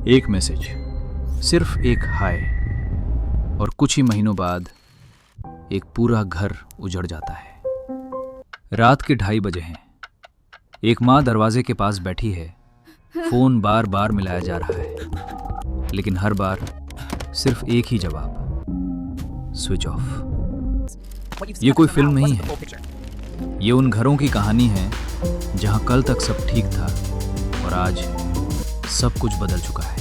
एक मैसेज, सिर्फ एक हाय, और कुछ ही महीनों बाद एक पूरा घर उजड़ जाता है। रात के 2:30 बजे हैं। एक माँ दरवाजे के पास बैठी है। फोन बार बार मिलाया जा रहा है, लेकिन हर बार सिर्फ एक ही जवाब, स्विच ऑफ। ये कोई फिल्म नहीं है, ये उन घरों की कहानी है जहां कल तक सब ठीक था और आज सब कुछ बदल चुका है।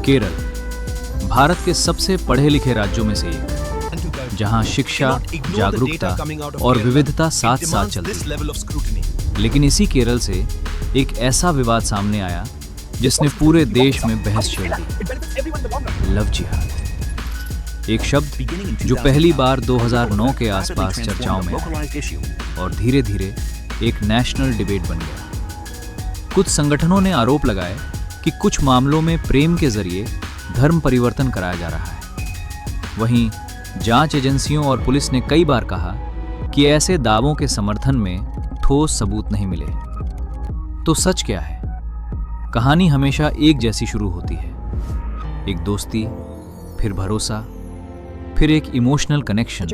केरल, भारत के सबसे पढ़े लिखे राज्यों में से एक, जहां शिक्षा, जागरूकता और विविधता साथ साथ चलती है। लेकिन इसी केरल से एक ऐसा विवाद सामने आया जिसने पूरे देश में बहस छेड़ दी, लव जिहाद। एक शब्द जो पहली बार 2009 के आसपास चर्चाओं में आया और धीरे धीरे एक नेशनल डिबेट बन गया। कुछ संगठनों ने आरोप लगाए कि कुछ मामलों में प्रेम के जरिए धर्म परिवर्तन कराया जा रहा है। वहीं जांच एजेंसियों और पुलिस ने कई बार कहा कि ऐसे दावों के समर्थन में ठोस सबूत नहीं मिले। तो सच क्या है? कहानी हमेशा एक जैसी शुरू होती है, एक दोस्ती, फिर भरोसा, फिर एक इमोशनल कनेक्शन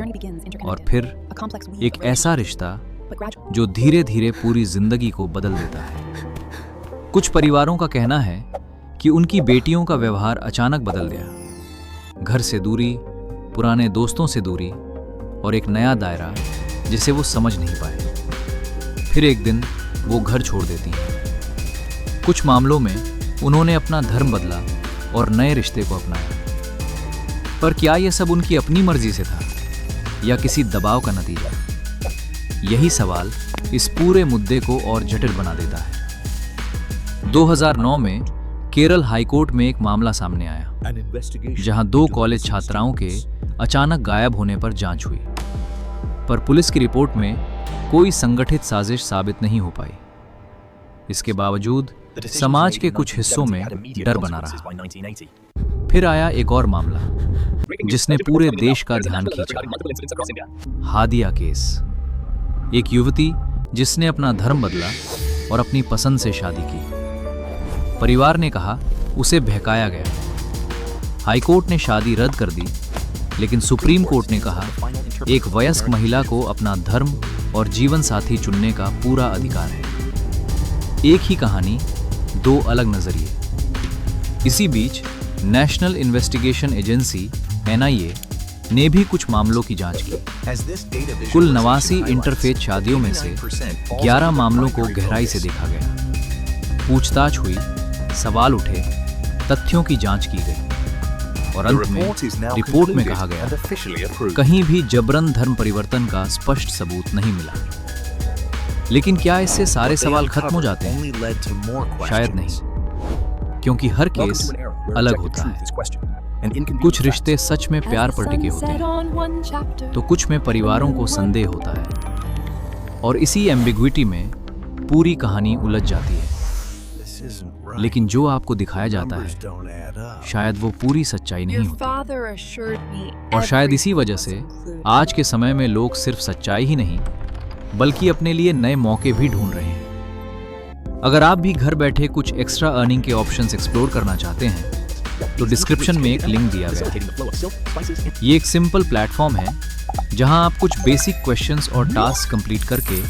और फिर एक ऐसा रिश्ता जो धीरे धीरे पूरी जिंदगी को बदल देता है। कुछ परिवारों का कहना है कि उनकी बेटियों का व्यवहार अचानक बदल गया। घर से दूरी, पुराने दोस्तों से दूरी और एक नया दायरा जिसे वो समझ नहीं पाए। फिर एक दिन वो घर छोड़ देती हैं। कुछ मामलों में उन्होंने अपना धर्म बदला और नए रिश्ते को अपनाया। पर क्या यह सब उनकी अपनी मर्जी से था या किसी दबाव का नतीजा? यही सवाल इस पूरे मुद्दे को और जटिल बना देता है। 2009 में केरल हाईकोर्ट में एक मामला सामने आया, जहां 2 कॉलेज छात्राओं के अचानक गायब होने पर जांच हुई। पर पुलिस की रिपोर्ट में कोई संगठित साजिश साबित नहीं हो पाई। इसके बावजूद समाज के कुछ हिस्सों में डर बना रहा। फिर आया एक और मामला जिसने पूरे देश का ध्यान खींचा, हादिया केस। एक युवती जिसने अपना धर्म बदला और अपनी पसंद से शादी की। परिवार ने कहा उसे बहकाया गया। हाईकोर्ट ने शादी रद्द कर दी, लेकिन सुप्रीम कोर्ट ने कहा एक वयस्क महिला को अपना धर्म और जीवन साथी चुनने का पूरा अधिकार है। एक ही कहानी, 2 अलग नजरिए। इसी बीच नेशनल इन्वेस्टिगेशन एजेंसी NIA ने भी कुछ मामलों की जांच की। कुल 89 इंटरफेथ शादियों में से 11 मामलों को गहराई से देखा गया। पूछताछ हुई, सवाल उठे, तथ्यों की जांच की गई और अंत में रिपोर्ट में कहा गया कहीं भी जबरन धर्म परिवर्तन का स्पष्ट सबूत नहीं मिला। लेकिन क्या इससे सारे सवाल खत्म हो जाते हैं? शायद नहीं, क्योंकि हर केस अलग होता है। कुछ रिश्ते सच में प्यार पर टिके होते हैं, तो कुछ में परिवारों को संदेह होता है, और इसी एम्बिग्विटी में पूरी कहानी उलझ जाती है। लेकिन जो आपको दिखाया जाता है शायद वो पूरी सच्चाई नहीं होती। और शायद इसी वजह से आज के समय में लोग सिर्फ सच्चाई ही नहीं बल्कि अपने लिए नए मौके भी ढूंढ रहे हैं। अगर आप भी घर बैठे कुछ एक्स्ट्रा अर्निंग के ऑप्शंस एक्सप्लोर करना चाहते हैं तो डिस्क्रिप्शन में एक लिंक दिया गया है। ये एक सिंपल प्लेटफॉर्म है जहां आप कुछ बेसिक क्वेश्चंस और टास्क कंप्लीट करके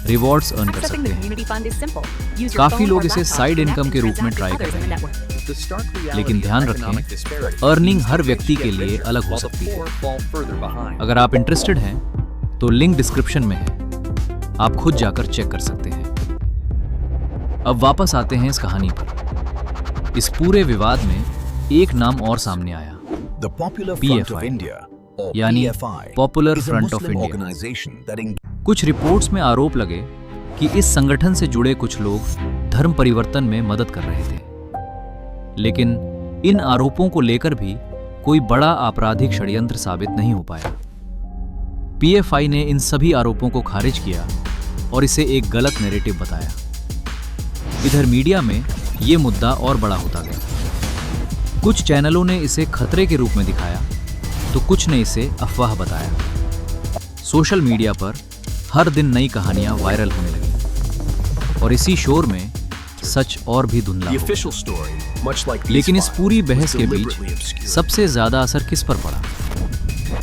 रिवॉर्ड्स अर्न कर सकते हैं। काफी लोग इसे साइड इनकम के रूप में ट्राई कर रहे हैं, लेकिन ध्यान रखें, अर्निंग हर व्यक्ति के लिए अलग हो सकती है। अगर आप इंटरेस्टेड हैं तो लिंक डिस्क्रिप्शन में है, आप खुद जाकर चेक कर सकते हैं। अब वापस आते हैं इस कहानी पर। इस पूरे विवाद में एक नाम और सामने आया, PFI, यानी पॉपुलर फ्रंट ऑफ इंडिया। कुछ रिपोर्ट्स में आरोप लगे कि इस संगठन से जुड़े कुछ लोग धर्म परिवर्तन में मदद कर रहे थे। लेकिन इन आरोपों को लेकर भी कोई बड़ा आपराधिक षड्यंत्र साबित नहीं हो पाया। PFI ने इन सभी आरोपों को खारिज किया और इसे एक गलत नैरेटिव बताया। इधर मीडिया में ये मुद्दा और बड़ा होता गया। कुछ चैनलों ने इसे खतरे के रूप में दिखाया तो कुछ ने इसे अफवाह बताया। सोशल मीडिया पर हर दिन नई कहानियां वायरल होने लगी और इसी शोर में सच और भी धुंधला The हो। official story, much like these लेकिन इस पूरी files, बहस was के deliberately बीच obscured. सबसे ज्यादा असर किस पर पड़ा?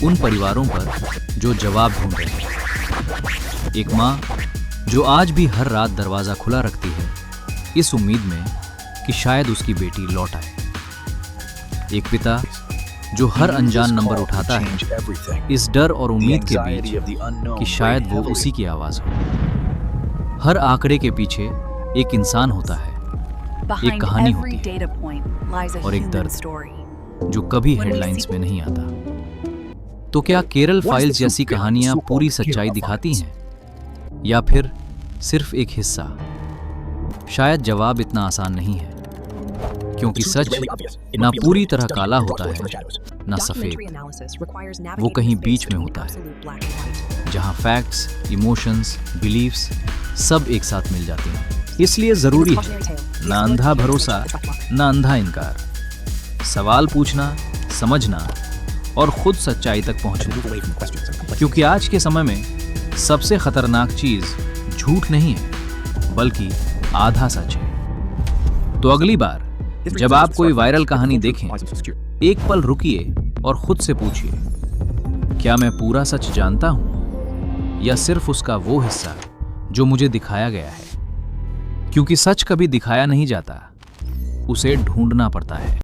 उन परिवारों पर जो जवाब ढूंढ रहे हैं। एक माँ जो आज भी हर रात दरवाजा खुला रखती है, इस उम्मीद में कि शायद उसकी बेटी लौट आए। एक पिता जो हर अनजान नंबर उठाता है, इस डर और उम्मीद के बीच कि शायद वो उसी की आवाज हो। हर आंकड़े के पीछे एक इंसान होता है, Behind कहानी every होती है data point lies a और एक human दर्द story. जो कभी हेडलाइंस में नहीं आता। तो क्या केरल फाइल्स जैसी कहानियां पूरी सच्चाई दिखाती हैं, या फिर सिर्फ एक हिस्सा? शायद जवाब इतना आसान नहीं है, क्योंकि सच ना पूरी तरह काला होता है, ना सफेद। वो कहीं बीच में होता है, जहां फैक्ट्स, इमोशंस, बिलीफ्स सब एक साथ मिल जाते हैं। इसलिए जरूरी है ना अंधा भरोसा, ना अंधा इनकार। सवाल पूछना, समझना और खुद सच्चाई तक पहुंचना, क्योंकि आज के समय में सबसे खतरनाक चीज झूठ नहीं है, बल्कि आधा सच है। तो अगली बार जब आप कोई वायरल कहानी देखें, एक पल रुकिए और खुद से पूछिए, क्या मैं पूरा सच जानता हूं, या सिर्फ उसका वो हिस्सा जो मुझे दिखाया गया है? क्योंकि सच कभी दिखाया नहीं जाता, उसे ढूंढना पड़ता है।